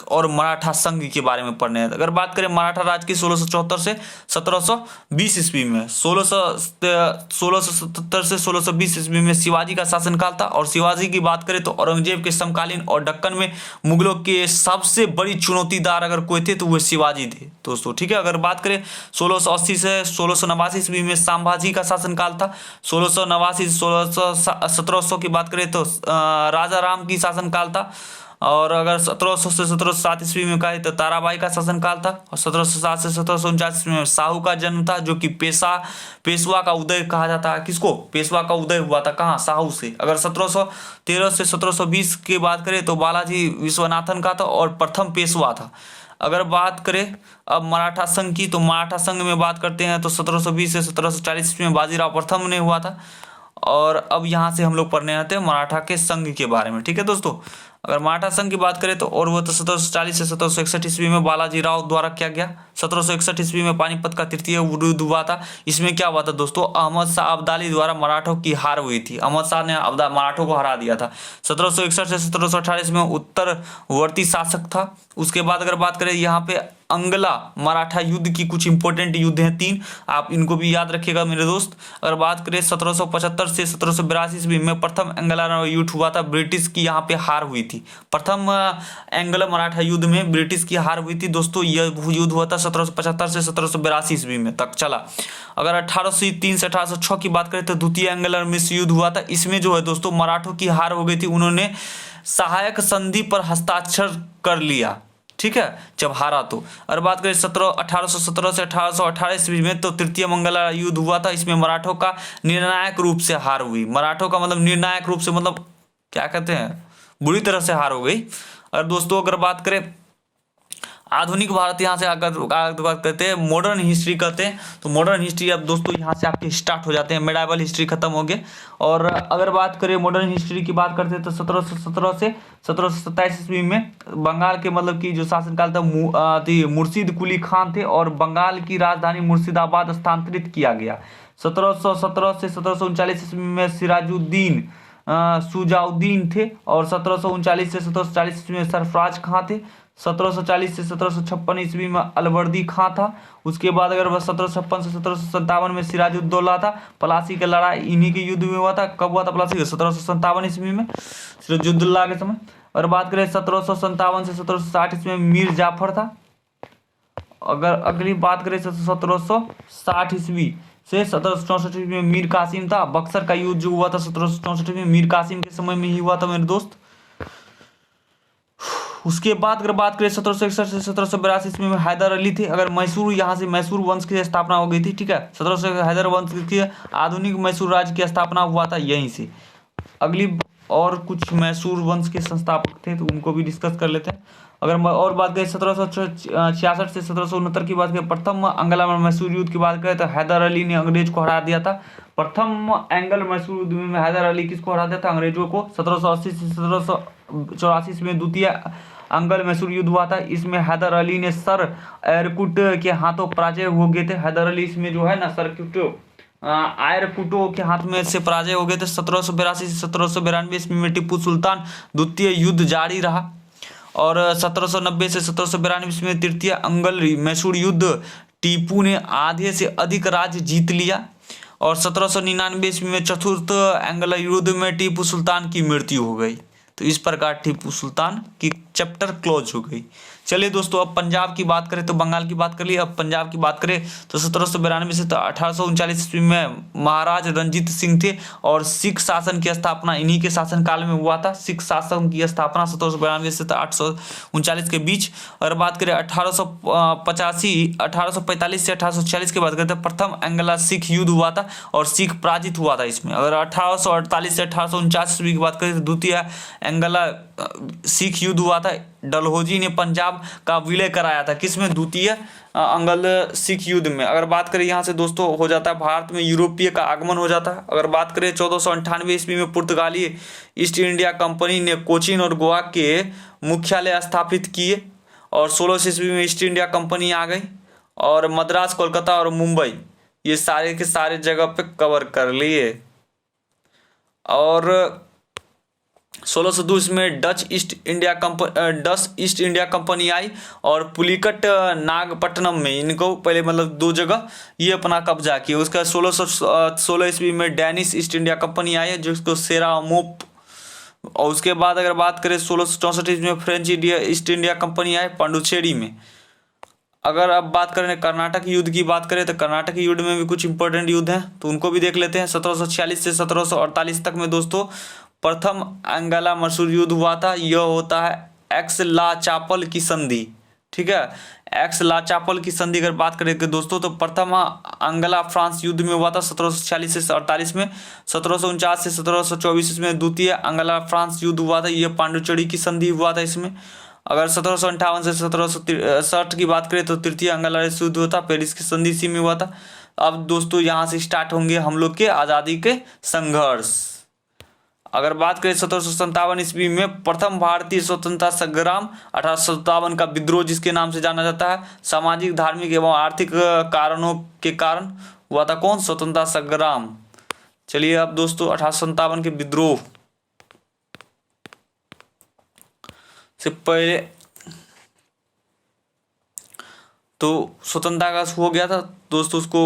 S1: और मराठा संघ के बारे में पढ़ने हैं। अगर बात करें मराठा राज्य की 1674 से 1720 ईस्वी में, 1677 से 1620 ईस्वी में शिवाजी का शासनकाल था। और शिवाजी की बात करें तो औरंगजेब के समकालीन और दक्कन में मुगलों के सबसे बड़ी चुनौतीदार अगर कोई थे तो वो शिवाजी थे दोस्तों। ठीक है, अगर बात करें 1680 से 1689 ईस्वी में संभाजी का शासनकाल था। 1689 से 1700 की बात करें तो राजा राम की शासनकाल था। और अगर 1700 से 1707 ईस्वी में कहा तो ताराबाई का शासनकाल था। और 1707 से 1749 ईस्वी में साहू का जन्म था, जो कि पेशवा का उदय कहा जाता है। किसको? पेशवा का उदय हुआ था कहाँ? साहू से। अगर 1713 से 1720 की बात करें तो बालाजी विश्वनाथन का था और प्रथम पेशवा था। अगर बात करें अब मराठा संघ की, तो मराठा संघ में बात करते हैं तो 1720 से 1740 ईस्वी में बाजीराव प्रथम ने हुआ था। और अब यहाँ से हम लोग पढ़ने आते हैं मराठा के संघ के बारे में। ठीक है दोस्तों, अगर मराठा संघ की बात करें तो और वो तो 1740 से 1761 ईस्वी में बालाजी राव द्वारा किया गया। 1761 ईस्वी में पानीपत का तृतीय युद्ध हुआ था। इसमें क्या हुआ था दोस्तों, अहमद शाह अब्दाली द्वारा मराठों की हार हुई थी। अहमद शाह ने मराठों को हरा दिया था। 1761 से 1728 में उत्तरवर्ती शासक था। उसके बाद अगर बात करें यहाँ पे अंगला मराठा युद्ध की कुछ इंपॉर्टेंट युद्ध हैं 3, आप इनको भी याद रखिएगा मेरे दोस्त। अगर बात करें 1775 से 1782 ईस्वी में प्रथम एंग्लो युद्ध हुआ था, ब्रिटिश की यहाँ पे हार हुई थी। प्रथम एंग्लो मराठा युद्ध में ब्रिटिश की हार हुई थी दोस्तों। यह युद्ध हुआ था 1775 से 1782 ईस्वी में तक चला। अगर 1803 से 1806 की बात करें तो द्वितीय एंग्लो मिश्र युद्ध हुआ था। इसमें जो है दोस्तों मराठों की हार हो गई थी, उन्होंने सहायक संधि पर हस्ताक्षर कर लिया। ठीक है, जब हारा तो। और बात करें 1817 से 1818 ईस्वी में तो तृतीय मंगला युद्ध हुआ था। इसमें मराठों का निर्णायक रूप से हार हुई। मराठों का मतलब निर्णायक रूप से मतलब क्या कहते हैं, बुरी तरह से हार हो गई। और दोस्तों अगर बात करें आधुनिक भारत, यहाँ से अगर बात करते हैं मॉडर्न हिस्ट्री करते हैं तो मॉडर्न हिस्ट्री अब दोस्तों यहाँ से आपके स्टार्ट हो जाते हैं। मेडाइवल हिस्ट्री खत्म हो गए। और अगर बात करें मॉडर्न हिस्ट्री की बात करते हैं तो 1717 से 1727 ईस्वी में बंगाल के मतलब की जो शासनकाल था मुर्शीद कुली खान थे और बंगाल की राजधानी मुर्शिदाबाद स्थानांतरित किया गया। 1717 से 1739 ईस्वी में सिराजुद्दीन सुजाउद्दीन थे और 1739 से 1740 ईस्वी में सरफराज खां थे। 1740 से 1756 ईस्वी में अलवर्दी खां था। उसके बाद अगर 1756 से 1757 में सिराजुद्दौला था। प्लासी की लड़ाई इन्हीं के युद्ध में हुआ था। कब हुआ था प्लासी का? 1757 ईस्वी में सिराजुद्दौला के समय। और बात करें 1757 से 1760 ईस्वी में मीर जाफर था। अगर अगली बात करें 1760 ईस्वी से 1764 ईस्वी में मीर कासिम था। बक्सर का युद्ध जो हुआ था 1764 में मीर कासिम के समय में ही हुआ था मेरे दोस्त। उसके बाद अगर बात करें 1761 से 1782 ईस्वी में हैदर अली थे। अगर मैसूर, यहाँ से मैसूर वंश की स्थापना हो गई थी। ठीक है, 1700 हैदर वंश की आधुनिक मैसूर राज्य की स्थापना हुआ था यहीं से। अगली और कुछ मैसूर वंश के संस्थापक थे तो उनको भी डिस्कस कर लेते हैं। अगर और बात करें 1766 से 1769 की बात करें, प्रथम अंग्लो मैसूर युद्ध की बात करें तो हैदर अली ने अंग्रेज को हरा दिया था। प्रथम एंग्लो मैसूर युद्ध में हैदर अली किसको हरा दिया था? अंग्रेजों को। 1780 से 1784 में द्वितीय एंग्लो मैसूर युद्ध हुआ था। इसमें हैदर अली ने सर एयरकुट के हाथों पराजय हो गए थे। हैदर अली इसमें जो है ना आयरकुटो के हाथ में से पराजय हो गए थे। 1782 से 1792 ईस्वी में टिप्पू सुल्तान द्वितीय युद्ध जारी रहा। और 1790 से 1792 ईस्वी में तृतीय एंग्लो मैसूर युद्ध टीपू ने आधे से अधिक राज्य जीत लिया। और 1799 ईस्वी में चतुर्थ एंग्लो युद्ध में टीपू सुल्तान की मृत्यु हो गई। तो इस प्रकार टीपू सुल्तान की चैप्टर क्लोज हो गई। चलिए दोस्तों, अब पंजाब की बात करें तो बंगाल की बात कर ली। अब पंजाब की बात करें तो 1792 से 1839 ईस्वी में महाराज रंजीत सिंह थे और सिख शासन की स्थापना इन्हीं के शासनकाल में हुआ था। सिख शासन की स्थापना 1792 से 1839 के बीच। और बात करें 1845 से 1846 की बात करें तो प्रथम एंग्लो सिख युद्ध हुआ था और सिख पराजित हुआ था इसमें। अगर 1848 से 1849 ईस्वी की बात करें तो द्वितीय एंग्लो सिख युद्ध हुआ था। डलहौजी ने पंजाब का विलय कराया था। किसमें? द्वितीय एंग्लो सिख युद्ध में। अगर बात करें यहाँ से दोस्तों हो जाता है भारत में यूरोपीय का आगमन हो जाता है। अगर बात करें 1498 ईस्वी में पुर्तगाली ईस्ट इंडिया कंपनी ने कोचीन और गोवा के मुख्यालय स्थापित किए। और 16 ईस्वी में ईस्ट इंडिया कंपनी आ गई और मद्रास, कोलकाता और मुंबई ये सारे के सारे जगह पे कवर कर लिए। और 1602 में डच ईस्ट इंडिया कंपनी आई और पुलिकट नागपट्टनम में इनको पहले मतलब 2 जगह ये अपना कब्जा किया। उसका 1616 ईस्वी में डैनिश ईस्ट इंडिया कंपनी आई जिसको सेरामोप। और उसके बाद अगर बात करें 1664 ईस्वी में फ्रेंच ईस्ट इंडिया कंपनी आई पांडुचेरी में। अगर अब बात करें कर्नाटक युद्ध की बात करें तो कर्नाटक युद्ध में भी कुछ इंपॉर्टेंट युद्ध हैं तो उनको भी देख लेते हैं। 1746 से 1748 तक में दोस्तों प्रथम एंग्लो मैसूर युद्ध हुआ था। यह होता है एक्स-ला-चापल की संधि। ठीक है, एक्स-ला-चापल की संधि अगर बात करें दोस्तों तो प्रथम एंग्लो फ्रांस युद्ध में हुआ था 1746 से 48 में। 1749 से 1724 में द्वितीय एंग्लो फ्रांस युद्ध हुआ था। यह पांडुचेरी की संधि हुआ था इसमें। अगर 1758 से 1763 की बात करें तो तृतीय एंग्लो युद्ध हुआ था, पेरिस की संधि इसी में हुआ था। अब दोस्तों यहाँ से स्टार्ट होंगे हम लोग के आज़ादी के संघर्ष। अगर बात करें 1757 ईस्वी में प्रथम भारतीय स्वतंत्रता संग्राम, 1857 का विद्रोह जिसके नाम से जाना जाता है, सामाजिक धार्मिक एवं आर्थिक कारणों के कारण हुआ था कौन? स्वतंत्रता संग्राम। चलिए अब दोस्तों 1857 के विद्रोह से पहले तो स्वतंत्रता का हो गया था दोस्तों उसको,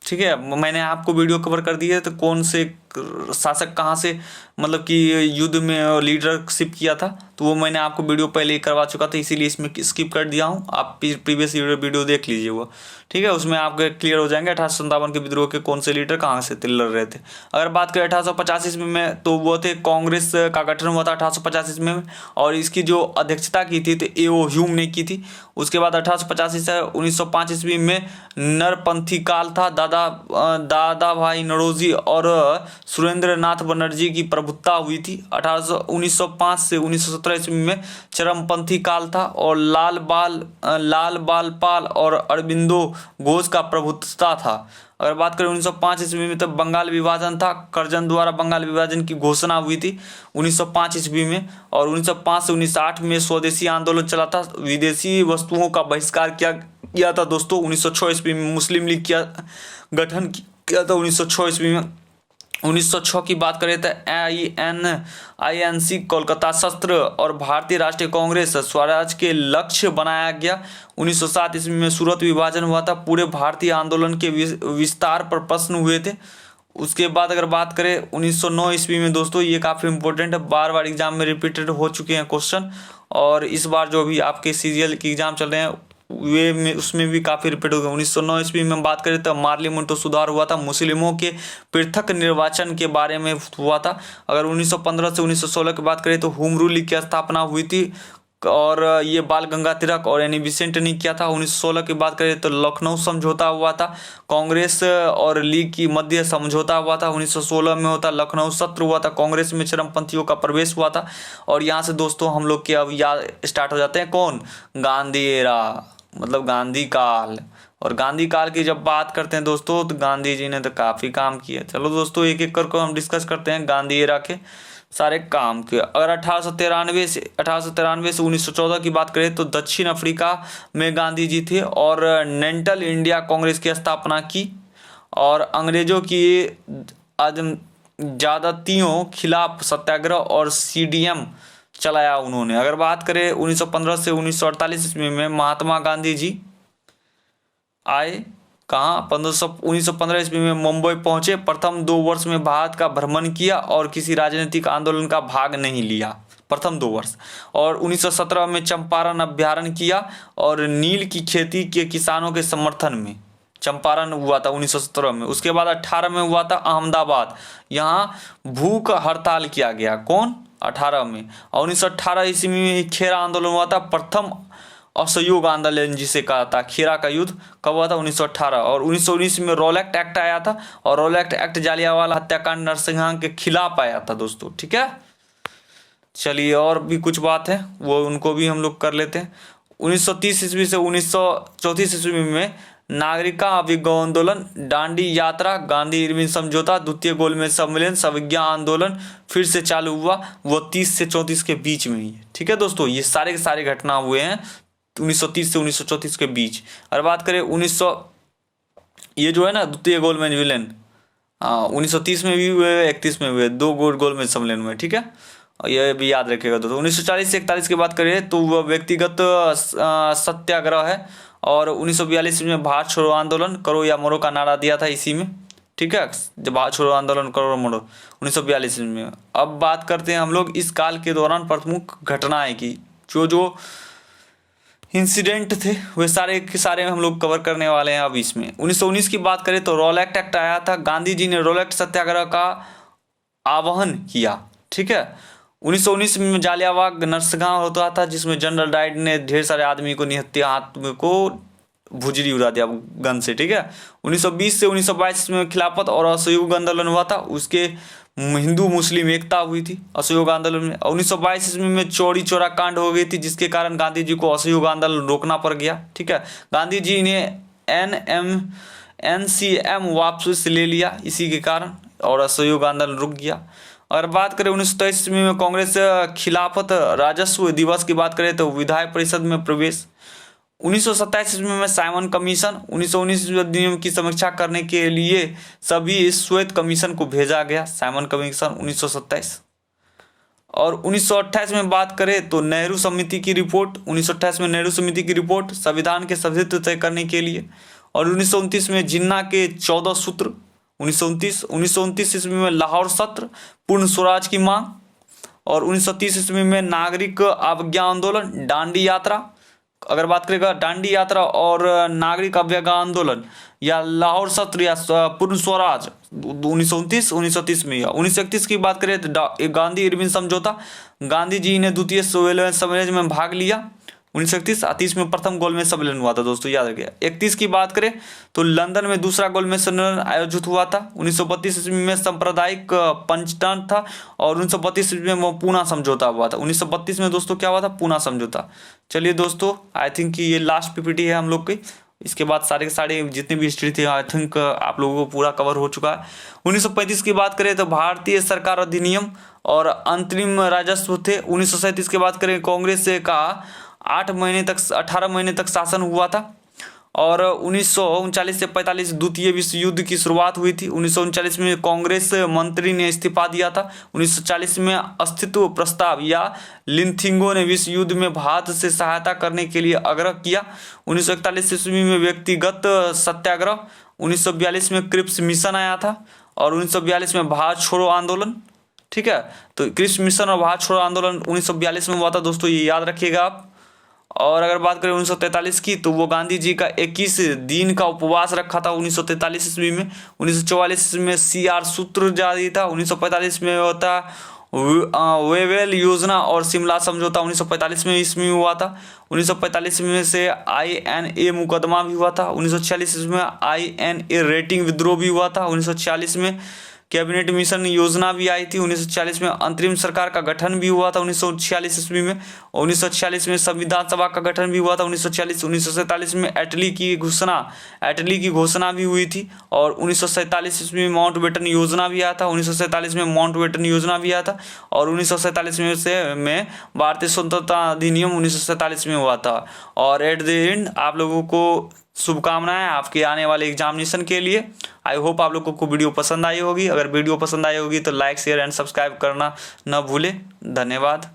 S1: ठीक है। मैंने आपको वीडियो कवर कर दी है तो कौन से शासक कहाँ से मतलब कि युद्ध में लीडरशिप किया था, तो वो मैंने आपको वीडियो पहले ही करवा चुका था, इसीलिए इसमें स्किप कर दिया हूँ। आप प्रीवियस वीडियो देख लीजिए वो, ठीक है। उसमें आपके क्लियर हो जाएंगे 1857 के विद्रोह के कौन से लीडर कहाँ से लड़ रहे थे। अगर बात करें 1850 ईस्वी में तो वो थे कांग्रेस का गठन हुआ था 1850 ईस्वी में, और इसकी जो अध्यक्षता की थी तो ए.ओ. ह्यूम ने की थी। उसके बाद 1885 से 1905 ईस्वी में नरपंथी काल था। दादा भाई नौरोजी और सुरेंद्र नाथ बनर्जी की प्रभुत्ता हुई थी। 1905 से 1917 ईस्वी में चरमपंथी काल था और लाल बाल पाल और अरबिंदो घोष का प्रभुत्व था। अगर बात करें 1905 ईस्वी में तो बंगाल विभाजन था, कर्जन द्वारा बंगाल विभाजन की घोषणा हुई थी 1905 ईस्वी में। और 1905 से 1908 में स्वदेशी आंदोलन चला था, विदेशी वस्तुओं का बहिष्कार किया था दोस्तों। 1906 ईस्वी में मुस्लिम लीग गठन किया था 1906 ईस्वी में। 1906 की बात करें तो INC कोलकाता शस्त्र और भारतीय राष्ट्रीय कांग्रेस स्वराज के लक्ष्य बनाया गया। 1907 ईस्वी में सूरत विभाजन हुआ था। पूरे भारतीय आंदोलन के विस्तार पर प्रश्न हुए थे। उसके बाद अगर बात करें 1909 ईस्वी में दोस्तों, ये काफ़ी इंपॉर्टेंट है, बार बार एग्जाम में रिपीटेड हो चुके हैं क्वेश्चन, और इस बार जो भी आपके CGL के एग्जाम चल रहे हैं वे उसमें भी काफ़ी रिपीट हो गया। 1909 ईस्वी में बात करें तो मार्लिमेंटो सुधार हुआ था, मुस्लिमों के पृथक निर्वाचन के बारे में हुआ था। अगर 1915 से 1916 की बात करें तो होम रूल लीग की स्थापना हुई थी, और ये बाल गंगातिलक और एनी बेसेंट ने किया था। 1916 की बात करें तो लखनऊ समझौता हुआ था, कांग्रेस और लीग की मध्य समझौता हुआ था 1916 में होता। लखनऊ सत्र हुआ था, कांग्रेस में चरमपंथियों का प्रवेश हुआ था। और यहाँ से दोस्तों हम लोग के अब याद स्टार्ट हो जाते हैं कौन? गांधी एरा, मतलब गांधी काल। और गांधी काल की जब बात करते हैं दोस्तों तो गांधी जी ने तो काफ़ी काम किया। चलो दोस्तों एक एक करके हम डिस्कस करते हैं गांधी एरा के सारे काम के। अगर 1893 से 1914 की बात करें तो दक्षिण अफ्रीका में गांधी जी थे और नेशनल इंडिया कांग्रेस की स्थापना की, और अंग्रेजों की ज्यादतियों खिलाफ सत्याग्रह और CDM चलाया उन्होंने। अगर बात करें 1915 से 1948 ईस्वी में महात्मा गांधी जी आए कहाँ? 1915 ईस्वी में मुंबई पहुंचे। प्रथम 2 वर्ष में भारत का भ्रमण किया और किसी राजनीतिक आंदोलन का भाग नहीं लिया प्रथम 2 वर्ष। और 1917 में चंपारण अभ्यारण्य किया और नील की खेती के किसानों के समर्थन में चंपारण हुआ था 1917 में। उसके बाद 18 में हुआ था अहमदाबाद, यहाँ भूख हड़ताल किया गया। कौन? 18 में। और 1918 ईस्वी में खेरा आंदोलन हुआ था, प्रथम असहयोग आंदोलन जिसे कहा था। खेरा का युद्ध कब हुआ था? 1918। और 1919 में रोलेक्ट एक्ट आया था, और रोलेक्ट एक्ट जालियांवाला हत्याकांड नरसिंहा के खिलाफ आया था दोस्तों, ठीक है। चलिए और भी कुछ बात है वो उनको भी हम लोग कर लेते हैं। 1930 ईस्वी से 1934 ईस्वी में नागरिकता अभिगम आंदोलन, दांडी यात्रा, गांधी इरविन समझौता, द्वितीय गोलमेज सम्मेलन, संविज्ञा आंदोलन फिर से चालू हुआ, वो 30 से 34 के बीच में ही है, ठीक है दोस्तों। ये सारे के सारे घटना हुए हैं 1930 से 1934 के बीच। और बात करें 1900 ये जो है ना द्वितीय गोलमेज विलन, 1930 में भी हुए, 31 में हुए, 2 गोलमेज सम्मेलन हुए, ठीक है। ये भी याद रखिएगा दोस्तों। 1940 से 41 की बात करें तो वह व्यक्तिगत सत्याग्रह है। और 1942 में भारत छोड़ो आंदोलन, करो या मरो का नारा दिया था इसी में, ठीक है। जब भारत छोड़ो आंदोलन करो मरो 1942 में। अब बात करते हैं हम लोग इस काल के दौरान प्रमुख घटनाएं की, जो इंसिडेंट थे वे सारे के सारे हम लोग कवर करने वाले हैं अब इसमें। 1919 की बात करें तो रोलेक्ट एक्ट आया था, गांधी जी ने रोलेक्ट सत्याग्रह का आह्वान किया, ठीक है। 1919 में जालियांवाला नरसंहार होता था जिसमें जनरल डायर ने ढेर सारे आदमी को निहत्थे हाथ को भुजरी उड़ा दिया गन से, ठीक है। 1920 से 1922 में खिलाफत और असहयोग आंदोलन हुआ था, उसके हिंदू मुस्लिम एकता हुई थी असहयोग आंदोलन में। 1922 ईस्वी में चौरी चौरा कांड हो गई थी जिसके कारण गांधी जी को असहयोग आंदोलन रोकना पड़ गया, ठीक है। गांधी जी ने NCM वापस ले लिया इसी के कारण, और असहयोग आंदोलन रुक गया। अगर बात करें 1923 ईस्वी में कांग्रेस खिलाफत राजस्व दिवस की बात करें तो विधायक परिषद में प्रवेश। 1927 ईस्वी में साइमन कमीशन, 1919 में अधिनियम की समीक्षा करने के लिए सभी श्वेत कमीशन को भेजा गया, साइमन कमीशन 1927। और 1928 में बात करें तो नेहरू समिति की रिपोर्ट, 1928 में नेहरू समिति की रिपोर्ट संविधान के सदस्यत्व तय करने के लिए। और 1929 में जिन्ना के 14 सूत्र, 1929 ईस्वी में लाहौर सत्र, पूर्ण स्वराज की मांग। और 1930 ईस्वी में नागरिक अवज्ञा आंदोलन, डांडी यात्रा। अगर बात करेगा डांडी यात्रा और नागरिक अवज्ञा आंदोलन या लाहौर सत्र या पूर्ण स्वराज 1929-1930 में। 1931 की बात करें तो गांधी इरविन समझौता, गांधी जी ने द्वितीय सम्मेलन में भाग लिया 1931। 30 में प्रथम गोलमेज सम्मेलन हुआ था दोस्तों, याद रखिए। 31 की बात करें तो लंदन में दूसरा गोलमेज सम्मेलन आयोजित हुआ था। 1932 ईस्वी में सांप्रदायिक पंचतंत्र था और 1932 ईस्वी में पूना समझौता हुआ था। 1932 में दोस्तों क्या हुआ था? पूना समझौता। चलिए दोस्तों, आई थिंक ये लास्ट पीपीटी है हम लोग की। इसके बाद सारे के सारे जितनी भी हिस्ट्री थी आई थिंक आप लोगों को पूरा कवर हो चुका है। 1935 की बात करें तो भारतीय सरकार अधिनियम और अंतरिम राजस्व थे। 1937 की बात करें कांग्रेस का 18 महीने तक शासन हुआ था। और 1939 से 45 द्वितीय विश्व युद्ध की शुरुआत हुई थी। 1939 में कांग्रेस मंत्री ने इस्तीफा दिया था। 1940 में अस्तित्व प्रस्ताव या लिंथिंगो ने विश्व युद्ध में भारत से सहायता करने के लिए आग्रह किया। 1941 ईस्वी में व्यक्तिगत सत्याग्रह। 1942 में क्रिप्स मिशन आया था और 1942 में भारत छोड़ो आंदोलन। ठीक है, तो क्रिप्स मिशन और भारत छोड़ो आंदोलन 1942 में हुआ था दोस्तों, ये याद रखिएगा आप। और अगर बात करें 1943 की तो वो गांधी जी का 21 दिन का उपवास रखा था 1943 ईस्वी में। 1944 में CR सूत्र जारी था। 1945 में होता वेवेल योजना और शिमला समझौता 1945 में ईस्वी में हुआ था। 1945 में से INA मुकदमा भी हुआ था। 1946 में INA रेटिंग विद्रोह भी हुआ था। 1946 में कैबिनेट मिशन योजना भी आई थी। 1946 में अंतरिम सरकार का गठन भी हुआ था 1946 ईस्वी में। 1946 में संविधान सभा का गठन भी हुआ था 1946। 1947 में एटली की घोषणा भी हुई थी। और 1947 ईस्वी में माउंटबेटन योजना भी आया था। 1947 में माउंटबेटन योजना भी आया था। और 1947 में भारतीय स्वतंत्रता अधिनियम 1947 में हुआ था। और एट द एंड आप लोगों को शुभकामनाएं आपके आने वाले एग्जामिनेशन के लिए। आई होप आप लोगों को वीडियो पसंद आई होगी। अगर वीडियो पसंद आई होगी तो लाइक शेयर एंड सब्सक्राइब करना न भूलें। धन्यवाद।